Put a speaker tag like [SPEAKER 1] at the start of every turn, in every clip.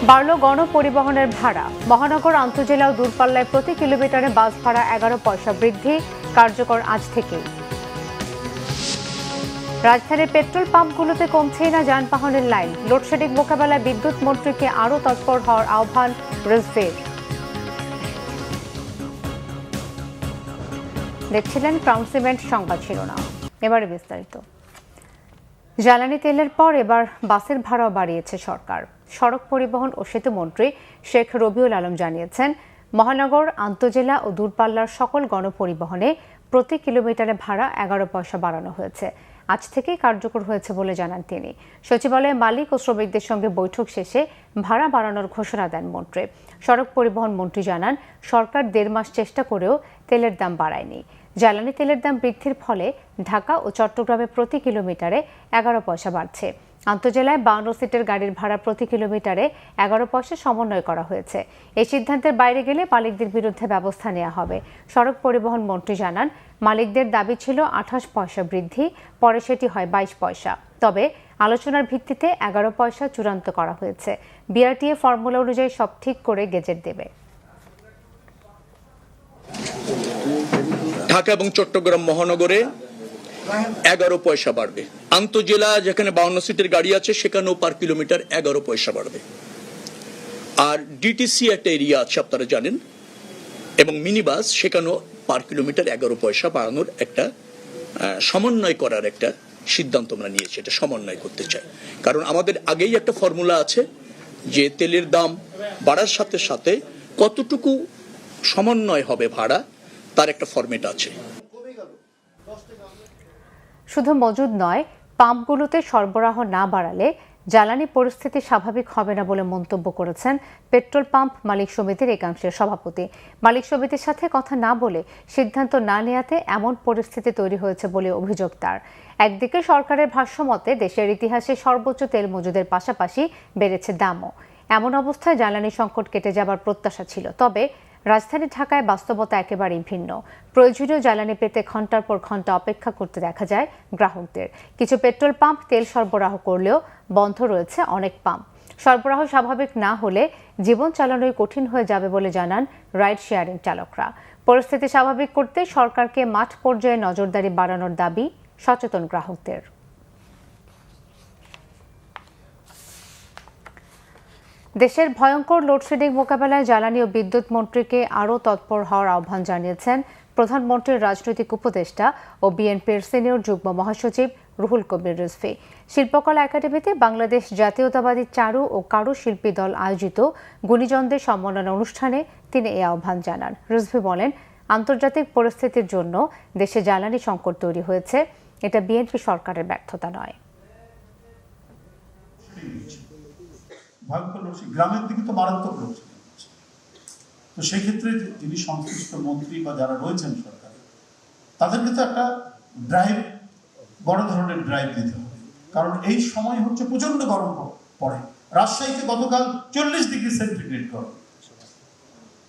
[SPEAKER 1] বাড়ল গণপরিবহনের ভাড়া। মহানগর আন্তজেলা ও দূরপাল্লায় প্রতি কিলোমিটারে বাস ভাড়া 11 পয়সা বৃদ্ধি কার্যকর আজ থেকেই। রাজধানীর পেট্রোল পাম্পগুলোতে কমছেই না যানবাহনের লাইন। লোডশেডিং মোকাবেলায় বিদ্যুৎ মন্ত্রীকে আরও তৎপর হওয়ার আহ্বান রিজভির। দেখছিলেন ক্রাউন সিমেন্ট সংবাদ শিরোনাম। এবারে বিস্তারিত। জ্বালানি তেলের পর এবার বাসের ভাড়াও বাড়িয়েছে সরকার। সড়ক পরিবহন ও সেতু মন্ত্রী শেখ রবিউল আলম জানিয়েছেন, মহানগর আন্তজেলা ও দূরপাল্লার সকল গণপরিবহনে প্রতি কিলোমিটারে ভাড়া 11 পয়সা বাড়ানো হয়েছে। আজ থেকেই কার্যকর হয়েছে বলে জানান তিনি। সচিবালয়ে মালিক ও শ্রমিকদের সঙ্গে বৈঠক শেষে ভাড়া বাড়ানোর ঘোষণা দেন মন্ত্রী। সড়ক পরিবহন মন্ত্রী জানান, সরকার 1.5 মাস চেষ্টা করেও তেলের দাম বাড়ায়নি। জ্বালানি তেলের দাম বৃদ্ধির ফলে ঢাকা ও চট্টগ্রামে প্রতি কিলোমিটারে 11 পয়সা বাড়ছে। আন্তজেলায় 52 সিটের গাড়ির ভাড়া প্রতি কিলোমিটারে 11 পয়সা সমন্বয় করা হয়েছে। এই সিদ্ধান্তের বাইরে গেলে মালিকদের বিরুদ্ধে ব্যবস্থা নেওয়া হবে। সড়ক পরিবহন মন্ত্রী জানান, মালিকদের দাবি ছিল 28 পয়সা বৃদ্ধি, পরে সেটি হয় 22 পয়সা। তবে আলোচনার ভিত্তিতে 11 পয়সা চূড়ান্ত করা হয়েছে। বিআরটিএ ফর্মুলা অনুযায়ী সব ঠিক করে গেজেট দেবে।
[SPEAKER 2] ঢাকা এবং চট্টগ্রাম মহানগরে 11 পয়সা বাড়বে। আন্তজেলা যেখানে 52 সিটের গাড়ি আছে সেখানেও পার কিলোমিটার 11 পয়সা বাড়বে। আর ডিটিসি একটা এরিয়া আছে আপনারা জানেন, এবং মিনি বাস সেখানেও পার কিলোমিটার 11 পয়সা বাড়ানোর একটা সমন্বয় করার একটা সিদ্ধান্ত আমরা নিয়েছি। এটা সমন্বয় করতে চাই, কারণ আমাদের আগেই একটা ফর্মুলা আছে যে তেলের দাম বাড়ার সাথে সাথে কতটুকু সমন্বয় হবে ভাড়া, তার একটা ফরম্যাট আছে।
[SPEAKER 1] শুধু মজুদ নয়, পাম্পগুলোতে সরবরাহ না বাড়ালে জ্বালানি পরিস্থিতি স্বাভাবিক হবে না বলে মন্তব্য করেছেন পেট্রোল পাম্প মালিক সমিতির একাংশের সভাপতি। মালিক সমিতির সাথে কথা না বলে সিদ্ধান্ত না নেওয়াতে এমন পরিস্থিতি তৈরি হয়েছে বলে অভিযোগ তার। একদিকে সরকারের ভাষ্যমতে দেশের ইতিহাসে সর্বোচ্চ তেল মজুদের পাশাপাশি বেড়েছে দামও। এমন অবস্থায় জ্বালানি সংকট কেটে যাবার প্রত্যাশা ছিল। তবে রাজধানী ঢাকায় বাস্তবতা একেবারেই ভিন্ন। প্রয়োজনীয় জ্বালানি পেতে ঘন্টার পর ঘন্টা অপেক্ষা করতে দেখা যায় গ্রাহকদের। কিছু পেট্রোল পাম্প তেল সরবরাহ করলেও বন্ধ রয়েছে অনেক পাম্প। সরবরাহ স্বাভাবিক না হলে জীবন চালানোই কঠিন হয়ে যাবে বলে জানান রাইড শেয়ারিং চালকরা। পরিস্থিতি স্বাভাবিক করতে সরকারকে মাঠ পর্যায়ে নজরদারি বাড়ানোর দাবি সচেতন গ্রাহকদের। দেশের ভয়ঙ্কর লোডশেডিং মোকাবেলায় জ্বালানি ও বিদ্যুৎ মন্ত্রীকে আরও তৎপর হওয়ার আহ্বান জানিয়েছেন প্রধানমন্ত্রীর রাজনৈতিক উপদেষ্টা ও বিএনপির সিনিয়র যুগ্ম মহাসচিব রুহুল কবির রিজভী। শিল্পকলা একাডেমিতে বাংলাদেশ জাতীয়তাবাদী চারু ও কারুশিল্পী দল আয়োজিত গুণীজনদের সম্মাননা অনুষ্ঠানে তিনি এই আহ্বান জানান। রিজভী বলেন, আন্তর্জাতিক পরিস্থিতির জন্য দেশে জ্বালানি সংকট তৈরি হয়েছে, এটা বিএনপি সরকারের ব্যর্থতা নয়।
[SPEAKER 3] ভয়ঙ্কর লোডশেডিং, গ্রামের দিকে তো মারাত্মক লোডশেডিং হচ্ছে। তো সেই ক্ষেত্রে যিনি সংশ্লিষ্ট মন্ত্রী বা যারা রয়েছেন সরকারে, তাদেরকে তো একটা ড্রাইভ, বড় ধরনের ড্রাইভ দিতে হবে। কারণ এই সময় হচ্ছে প্রচন্ড গরম পড়ে। রাজশাহীতে গতকাল 40 ডিগ্রি সেন্টিগ্রেড গরম।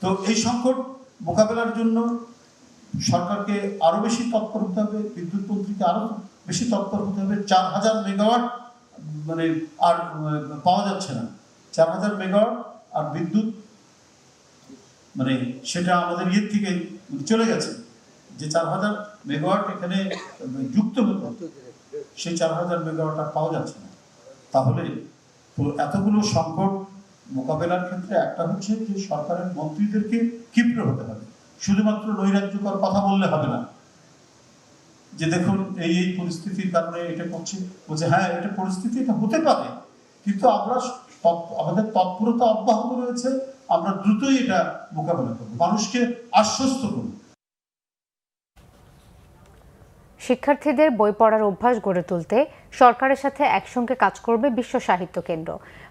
[SPEAKER 3] তো এই সংকট মোকাবেলার জন্য সরকারকে আরো বেশি তৎপর হতে হবে, বিদ্যুৎ মন্ত্রীকে আরো বেশি তৎপর হতে হবে। 4000 মেগাওয়াট মানে আর পাওয়া যাচ্ছে না। 4000 মেগাওয়াট আর বিদ্যুৎ মানে সেটা আমাদের ইয়ে থেকে চলে গেছে। যে 4000 মেগাওয়াট এখানে যুক্ত হতো, সেই 4000 মেগাওয়াট আর পাওয়া যাচ্ছে না। তাহলে তো এতগুলো সংকট মোকাবেলার ক্ষেত্রে একটা হচ্ছে যে সরকারের মন্ত্রীদেরকে ক্ষিপ্র হতে হবে। শুধুমাত্র নৈরাজ্যকর কথা বললে হবে না যে দেখুন এই পরিস্থিতির কারণে এটা করছে, বলছে হ্যাঁ এটা পরিস্থিতি, এটা হতে পারে, কিন্তু আমরা আমাদের তৎপরতা অব্যাহত রয়েছে, আমরা দ্রুতই এটা মোকাবেলা করব, মানুষকে আশ্বস্ত করব।
[SPEAKER 1] শিক্ষার্থীদের বই পড়ার অভ্যাস গড়ে তুলতে সরকারের সাথে একসঙ্গে কাজ করবে বিশ্ব সাহিত্য কেন্দ্র।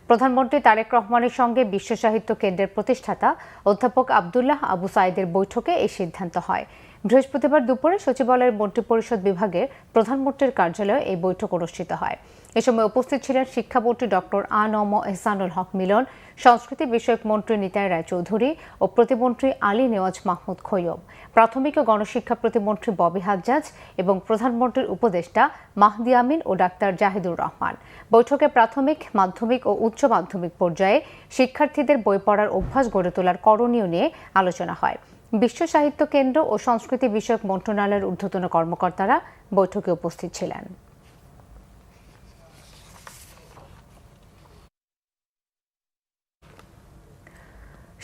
[SPEAKER 1] প্রধানমন্ত্রী তারেক রহমানের সঙ্গে বিশ্ব সাহিত্য কেন্দ্রের প্রতিষ্ঠাতা অধ্যাপক আব্দুল্লাহ আবু সাঈদের বৈঠকে এই সিদ্ধান্ত হয়। বৃহস্পতিবার দুপুরে সচিবালয়ের মন্ত্রিপরিষদ বিভাগের প্রধানমন্ত্রীর কার্যালয়ে এই বৈঠক অনুষ্ঠিত হয়। এ সময় উপস্থিত ছিলেন শিক্ষামন্ত্রী ডক্টর আ.ন.ম এহসানুল হক মিলন, সংস্কৃতি বিষয়ক মন্ত্রী নিতাই রায়চৌধুরী ও প্রতিমন্ত্রী আলী নেওয়াজ মাহমুদ খৈয়ব, প্রাথমিক ও গণশিক্ষা প্রতিমন্ত্রী ববি হাজ্জাজ এবং প্রধানমন্ত্রীর উপদেষ্টা মাহদি আমিন ও ডাক্তার জাহিদুর রহমান। বৈঠকে প্রাথমিক, মাধ্যমিক ও উচ্চ মাধ্যমিক পর্যায়ে শিক্ষার্থীদের বই পড়ার অভ্যাস গড়ে তোলার করণীয় নিয়ে আলোচনা হয়। বিশ্ব সাহিত্য কেন্দ্র ও সংস্কৃতি বিষয়ক মন্ত্রণালয়ের ঊর্ধ্বতন কর্মকর্তারা বৈঠকে উপস্থিত ছিলেন।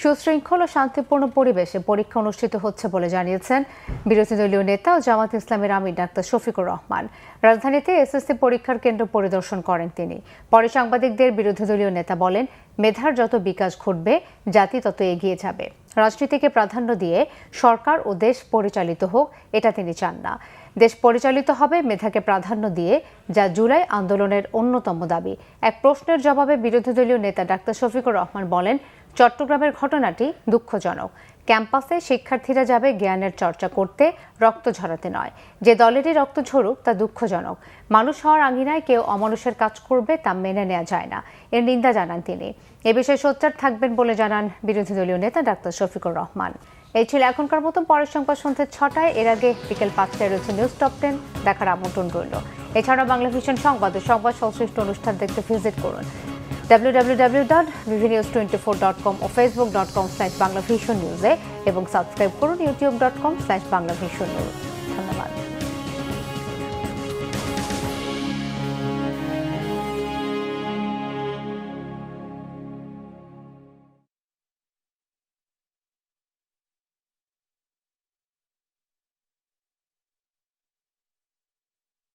[SPEAKER 1] সুশৃঙ্খল ও শান্তিপূর্ণ পরিবেশে পরীক্ষা অনুষ্ঠিত হচ্ছে বলে জানিয়েছেন বিরোধী দলীয় নেতা ও জামাত ইসলামের আমির ডাক্তার শফিকুর রহমান। রাজধানীতে এসএসসি পরীক্ষার কেন্দ্র পরিদর্শন করেন তিনি। পরে সাংবাদিকদের বিরোধী দলীয় নেতা বলেন, মেধার যত বিকাশ ঘটবে জাতি তত এগিয়ে যাবে। রাজনীতিকে প্রাধান্য দিয়ে সরকার ও দেশ পরিচালিত হোক, এটা তিনি চান না। দেশ পরিচালিত হবে মেধাকে প্রাধান্য দিয়ে, যা জুলাই আন্দোলনের অন্যতম দাবি। এক প্রশ্নের জবাবে বিরোধী দলীয় নেতা ডাক্তার শফিকুর রহমান বলেন, চট্টগ্রামের ঘটনাটি দুঃখজনক। ক্যাম্পাসে শিক্ষার্থীরা যাবে জ্ঞানের চর্চা করতে, রক্ত ঝরাতে নয়। যে দলেরই রক্ত ঝরুক তা দুঃখজনক। মানুষ হওয়ার আঙিনায় কেউ অমানুষের কাজ করবে তা মেনে নেওয়া যায় না, এর নিন্দা জানান তিনি। এ বিষয়ে সোচ্চার থাকবেন বলে জানান বিরোধী দলীয় নেতা ডাক্তার শফিকুর রহমান। এই ছিল এখনকার মতো। পরের সংবাদ সন্ধ্যে 6টায়, এর আগে বিকেল 5টায় রয়েছে নিউজ টপ 10, দেখার আমন্ত্রণ রইল। এছাড়া বাংলা ভিশন সংবাদ ও সংবাদ সংশ্লিষ্ট অনুষ্ঠান দেখতে ভিজিট করুন www.vvnews24.com ও facebook.com/banglavisionnews এবং সাবস্ক্রাইব করুন youtube.com/banglavisionnews।